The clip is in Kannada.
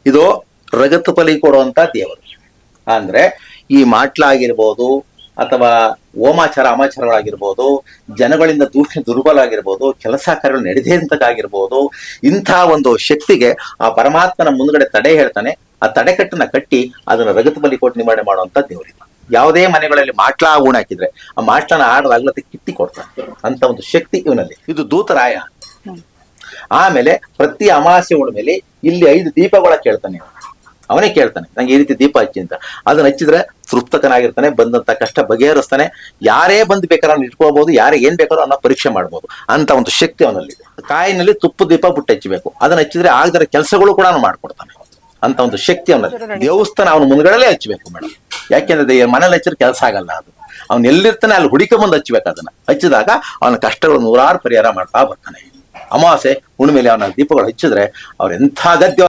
ಇದು ರಗತ್ ಫಲಿ ಕೊಡುವಂತ ದೇವರು. ಅಂದ್ರೆ ಈ ಮಾಟ್ಲ ಆಗಿರ್ಬೋದು ಅಥವಾ ಓಮಾಚಾರ ಅಮಾಚಾರಗಳಾಗಿರ್ಬೋದು, ಜನಗಳಿಂದ ದೂಷಣೆ ದುರ್ಬಲ ಆಗಿರ್ಬೋದು, ಕೆಲಸ ಕಾರ್ಯಗಳು ನಡೆದೇ ಅಂತಕ್ಕಾಗಿರ್ಬೋದು, ಇಂಥ ಒಂದು ಶಕ್ತಿಗೆ ಆ ಪರಮಾತ್ಮನ ಮುಂದ್ಗಡೆ ತಡೆ ಹೇಳ್ತಾನೆ. ಆ ತಡೆಕಟ್ಟನ್ನ ಕಟ್ಟಿ ಅದನ್ನ ರಗತ್ ಬಲಿ ಕೊಟ್ಟು ನಿವಾರಣೆ ಮಾಡುವಂತ ದೇವರಿದು. ಯಾವುದೇ ಮನೆಗಳಲ್ಲಿ ಮಾಟ್ಲ ಊಣ ಹಾಕಿದ್ರೆ ಆ ಮಾಟ್ಲನ ಆಡದಾಗ್ಲತ್ತೆ ಕಿತ್ತಿ ಕೊಡ್ತಾನೆ ಅಂತ ಒಂದು ಶಕ್ತಿ ಇವನಲ್ಲಿ. ಇದು ದೂತರಾಯ. ಆಮೇಲೆ ಪ್ರತಿ ಅಮಾವಾಸ್ಯೆ ಹುಣ್ಣಿಮೆಯಲ್ಲಿ ಇಲ್ಲಿ 5 ದೀಪಗಳ ಕೇಳ್ತಾನೆ. ಅವನೇ ಕೇಳ್ತಾನೆ ನಂಗೆ ಈ ರೀತಿ ದೀಪ ಹಚ್ಚಿ ಅಂತ. ಅದನ್ನ ಹಚ್ಚಿದ್ರೆ ತೃಪ್ತಕನಾಗಿರ್ತಾನೆ, ಬಂದಂತ ಕಷ್ಟ ಬಗೆಹರಿಸ್ತಾನೆ. ಯಾರೇ ಬಂದು ಬೇಕಾದ್ರೆ ಅವ್ನು ಇಟ್ಕೋಬಹುದು, ಯಾರೇ ಏನ್ ಬೇಕಾದ್ರೂ ಅವನ್ನ ಪರೀಕ್ಷೆ ಮಾಡ್ಬೋದು ಅಂತ ಒಂದು ಶಕ್ತಿ ಅವನಲ್ಲಿ. ಕಾಯಿನಲ್ಲಿ ತುಪ್ಪ ದೀಪ ಬಿಟ್ಟು ಹಚ್ಚಬೇಕು, ಅದನ್ನ ಹಚ್ಚಿದ್ರೆ ಆಗದ ಕೆಲಸಗಳು ಕೂಡ ಅವನು ಮಾಡ್ಕೊಡ್ತಾನೆ ಅಂತ ಒಂದು ಶಕ್ತಿ ಅವನಲ್ಲಿ. ದೇವಸ್ಥಾನ ಅವನ ಮುಂದ್ಗಡೆ ಹಚ್ಚಬೇಕು ಮೇಡಮ್. ಯಾಕೆಂದ್ರೆ ಮನೇಲಿ ಹಚ್ಚಿದ್ರೆ ಕೆಲಸ ಆಗಲ್ಲ. ಅದು ಅವ್ನು ಎಲ್ಲಿರ್ತಾನೆ ಅಲ್ಲಿ ಹುಡುಕ ಬಂದು ಹಚ್ಬೇಕು. ಅದನ್ನ ಹಚ್ಚಿದಾಗ ಅವನ ಕಷ್ಟಗಳು 100 ಪರಿಹಾರ ಮಾಡ್ತಾ ಬರ್ತಾನೆ. ಅಮಾವಾಸ್ಯೆ ಹುಣ್ಣಿಮೆಯಲ್ಲಿ ಅವನ ದೀಪಗಳು ಹಚ್ಚಿದ್ರೆ ಅವ್ರ ಎಂಥ ಗದ್ಯ